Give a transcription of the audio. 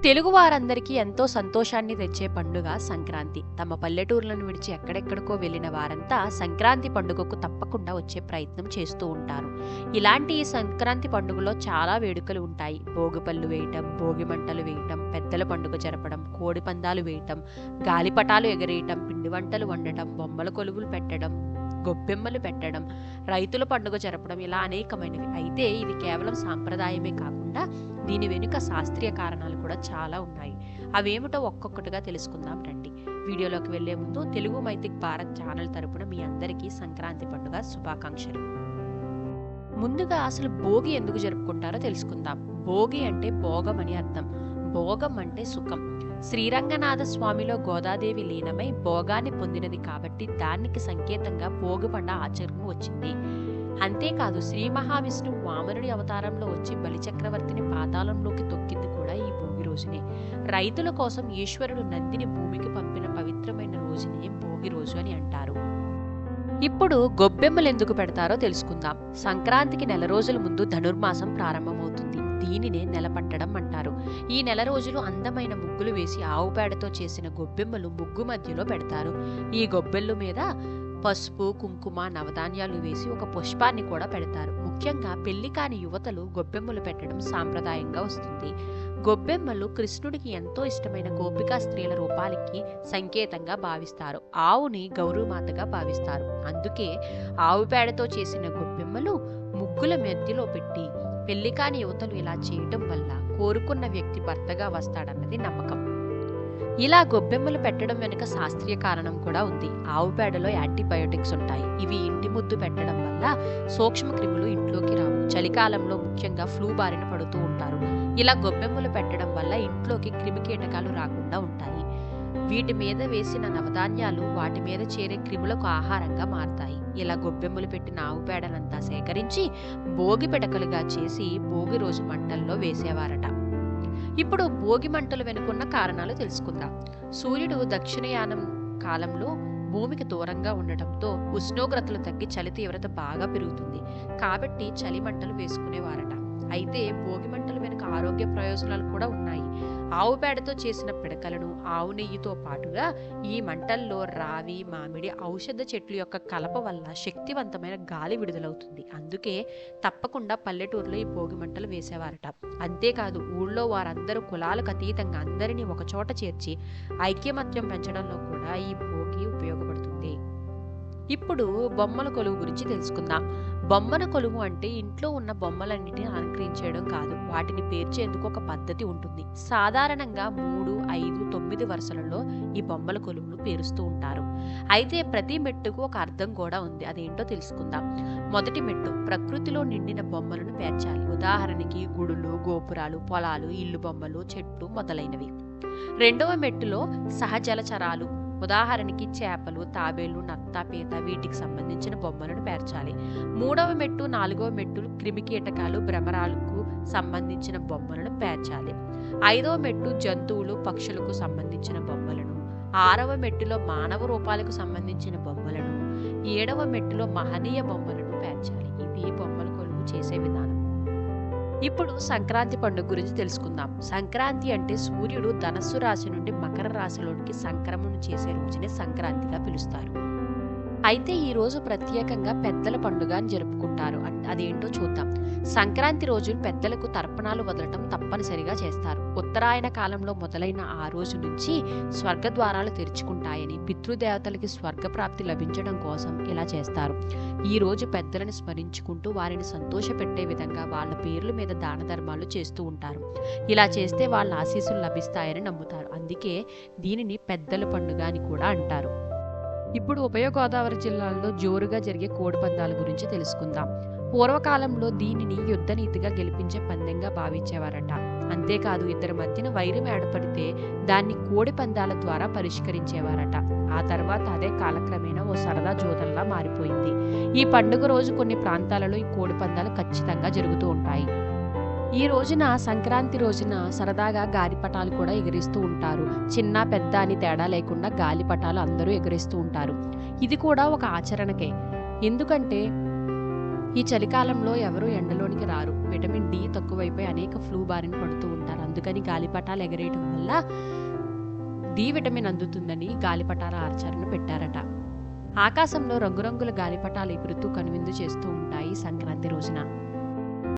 తెలుగు వారందరికీ ఎంతో సంతోషాన్ని తెచ్చే పండుగ సంక్రాంతి. తమ పల్లెటూర్లను విడిచి ఎక్కడెక్కడికో వెళ్ళిన వారంతా సంక్రాంతి పండుగకు తప్పకుండా వచ్చే ప్రయత్నం చేస్తూ ఉంటారు. ఇలాంటి ఈ సంక్రాంతి పండుగలో చాలా వేడుకలు ఉంటాయి. భోగిపళ్ళు వేయటం, భోగి మంటలు వేయటం, పెద్దల పండుగ జరపడం, కోడి పందాలు వేయటం, గాలిపటాలు ఎగరేయటం, పిండి వంటలు వండటం, బొమ్మల కొలువులు పెట్టడం, గొబ్బెమ్మలు పెట్టడం, రైతుల పండుగ జరపడం, ఇలా అనేకమైనవి. అయితే ఇది కేవలం సాంప్రదాయమే కాకుండా దీని వెనుక శాస్త్రీయ కారణాలు కూడా చాలా ఉన్నాయి. అవేమిటో ఒక్కొక్కటిగా తెలుసుకుందాం రండి. వీడియోలోకి వెళ్లే ముందు తెలుగు మైథిక్ భారత్ ఛానల్ తరపున మీ అందరికీ సంక్రాంతి పండుగ శుభాకాంక్షలు. ముందుగా అసలు భోగి ఎందుకు జరుపుకుంటారో తెలుసుకుందాం. భోగి అంటే భోగం అని అర్థం. భోగం అంటే సుఖం. శ్రీరంగనాథ స్వామిలో గోదాదేవి లీనమై భోగాన్ని పొందినది కాబట్టి దానికి సంకేతంగా భోగి పండుగ ఆచరణ వచ్చింది. అంతేకాదు శ్రీ మహావిష్ణువు వామనుడి అవతారంలో వచ్చి బలిచక్రవర్తిని పాతాళంలోకి తొక్కింది కూడా ఈ భోగి రోజునే. రైతుల కోసం ఈశ్వరుడు నందిని భూమికి పంపిన పవిత్రమైన రోజునే భోగి రోజు అని అంటారు. ఇప్పుడు గొబ్బెమ్మలు ఎందుకు పెడతారో తెలుసుకుందాం. సంక్రాంతికి నెల రోజుల ముందు ధనుర్మాసం ప్రారంభమవుతుంది. దీనినే నెలపట్టడం అంటారు. ఈ నెల రోజులు అందమైన ముగ్గులు వేసి ఆవు పేడతో చేసిన గొబ్బెమ్మలు ముగ్గు మధ్యలో పెడతారు. ఈ గొబ్బెల్లు మీద పసుపు, కుంకుమ, నవధాన్యాలు వేసి ఒక పుష్పాన్ని కూడా పెడతారు. ముఖ్యంగా పెళ్లి కాని యువతలు గొబ్బెమ్మలు పెట్టడం సాంప్రదాయంగా వస్తుంది. గొబ్బెమ్మలు కృష్ణుడికి ఎంతో ఇష్టమైన గోపికా స్త్రీల రూపాలకి సంకేతంగా భావిస్తారు. ఆవుని గౌరవమాతగా భావిస్తారు. అందుకే ఆవు పేడతో చేసిన గొబ్బెమ్మలు ముగ్గుల మధ్యలో పెట్టి పెళ్లి కాని యువతలు ఇలా చేయటం వల్ల కోరుకున్న వ్యక్తి భర్తగా వస్తాడన్నది నమ్మకం. ఇలా గొబ్బెమ్మలు పెట్టడం వెనుక శాస్త్రీయ కారణం కూడా ఉంది. ఆవు పేడలో యాంటీబయోటిక్స్ ఉంటాయి. ఇవి ఇంటి ముద్దు పెట్టడం వల్ల సూక్ష్మ క్రిములు ఇంట్లోకి రావు. చలికాలంలో ముఖ్యంగా ఫ్లూ బారిన పడుతూ ఉంటారు. ఇలా గొబ్బెమ్మలు పెట్టడం వల్ల ఇంట్లోకి క్రిమి కీటకాలు రాకుండా ఉంటాయి. వీటి మీద వేసిన నవధాన్యాలు వాటి మీద చేరే క్రిములకు ఆహారంగా మారతాయి. ఇలా గొబ్బెమ్మలు పెట్టిన ఆవు పేడనంతా సేకరించి భోగి పిడకలుగా చేసి భోగి రోజు మంటల్లో వేసేవారట. ఇప్పుడు భోగి మంటలు వెనుకున్న కారణాలు తెలుసుకుందాం. సూర్యుడు దక్షిణయానం కాలంలో భూమికి దూరంగా ఉండటంతో ఉష్ణోగ్రతలు తగ్గి చలి తీవ్రత బాగా పెరుగుతుంది. కాబట్టి చలి మంటలు వేసుకునేవారట. అయితే భోగి మంటలు వెనుక ఆరోగ్య ప్రయోజనాలు కూడా ఉన్నాయి. ఆవు పేడతో చేసిన పిడకలను ఆవు నెయ్యితో పాటుగా ఈ మంటల్లో రావి, మామిడి, ఔషధ చెట్లు యొక్క కలప వల్ల శక్తివంతమైన గాలి విడుదలవుతుంది. అందుకే తప్పకుండా పల్లెటూరులో ఈ భోగి మంటలు వేసేవారట. అంతేకాదు ఊళ్ళో వారందరూ కులాలకు అతీతంగా అందరినీ ఒకచోట చేర్చి ఐక్యమత్యం పెంచడంలో కూడా ఈ భోగి ఉపయోగపడుతుంది. ఇప్పుడు బొమ్మల కొలువు గురించి తెలుసుకుందాం. బొమ్మల కొలువు అంటే ఇంట్లో ఉన్న బొమ్మలన్నిటిని అలంకరించడం కాదు, వాటిని పేర్చేందుకు ఒక పద్ధతి ఉంటుంది. సాధారణంగా 3, 5, 9 వరుసలలో ఈ బొమ్మల కొలువును పేరుస్తూ ఉంటారు. అయితే ప్రతి మెట్టుకు ఒక అర్థం కూడా ఉంది. అదేంటో తెలుసుకుందాం. మొదటి మెట్టు ప్రకృతిలో నిండిన బొమ్మలను పేర్చాలి. ఉదాహరణకి గుడులు, గోపురాలు, పొలాలు, ఇల్లు బొమ్మలు, చెట్లు మొదలైనవి. రెండవ మెట్టులో సహజలచరాలు, ఉదాహరణకి చేపలు, తాబేళ్లు, నత్త, పీత, వీటికి సంబంధించిన బొమ్మలను పేర్చాలి. మూడవ మెట్టు, నాలుగవ మెట్టు క్రిమి కీటకాలు, భ్రమరాలకు సంబంధించిన బొమ్మలను పేర్చాలి. ఐదవ మెట్టు జంతువులు, పక్షులకు సంబంధించిన బొమ్మలను, ఆరవ మెట్టులో మానవ రూపాలకు సంబంధించిన బొమ్మలను, ఏడవ మెట్టులో మహనీయ బొమ్మలను పేర్చాలి. ఇది బొమ్మల కొలువు చేసే విధానం. ఇప్పుడు సంక్రాంతి పండుగ గురించి తెలుసుకుందాం. సంక్రాంతి అంటే సూర్యుడు ధనస్సు రాశి నుండి మకర రాశిలోనికి సంక్రమణ చేసే రోజునే సంక్రాంతిగా పిలుస్తారు. అయితే ఈ రోజు ప్రత్యేకంగా పెద్దల పండుగ అని జరుపుకుంటారు. అదేంటో చూద్దాం. సంక్రాంతి రోజు పెద్దలకు తర్పణాలు వదలటం తప్పనిసరిగా చేస్తారు. ఉత్తరాయణ కాలంలో మొదలైన ఆ రోజు నుంచి స్వర్గద్వారాలు తెరుచుకుంటాయని, పితృదేవతలకి స్వర్గప్రాప్తి లభించడం కోసం ఇలా చేస్తారు. ఈ రోజు పెద్దలను స్మరించుకుంటూ వారిని సంతోషపెట్టే విధంగా వాళ్ళ పేర్ల మీద దాన ధర్మాలు చేస్తూ ఉంటారు. ఇలా చేస్తే వాళ్ళ ఆశీస్సులు లభిస్తాయని నమ్ముతారు. అందుకే దీనిని పెద్దల పండుగ అని కూడా అంటారు. ఇప్పుడు ఉభయ గోదావరి జిల్లాల్లో జోరుగా జరిగే కోడి పందాల గురించి తెలుసుకుందాం. పూర్వకాలంలో దీనిని యుద్ధ నీతిగా గెలిపించే పందెంగా భావించేవారట. అంతేకాదు ఇద్దరి మధ్యన వైరం ఏర్పడితే దాన్ని కోడి పందాల ద్వారా పరిష్కరించేవారట. ఆ తర్వాత అదే కాలక్రమేణా ఓ సరదా జోదంలా మారిపోయింది. ఈ పండుగ రోజు కొన్ని ప్రాంతాలలో ఈ కోడి పందాలు ఖచ్చితంగా జరుగుతూ ఉంటాయి. ఈ రోజున సంక్రాంతి రోజున సరదాగా గాలిపటాలు కూడా ఎగిరిస్తూ ఉంటారు. చిన్న పెద్ద అని తేడా లేకుండా గాలిపటాలు అందరూ ఎగిరిస్తూ ఉంటారు. ఇది కూడా ఒక ఆచరణకే. ఎందుకంటే ఈ చలికాలంలో ఎవరూ ఎండలోనికి రారు. విటమిన్ డి తక్కువైపోయి అనేక ఫ్లూ బారిన పడుతూ ఉంటారు. అందుకని గాలిపటాలు ఎగరేయడం వల్ల డి విటమిన్ అందుతుందని గాలిపటాల ఆచరణ పెట్టారట. ఆకాశంలో రంగురంగుల గాలిపటాలు ఎగురుతూ కనువిందు చేస్తూ ఉంటాయి సంక్రాంతి రోజున.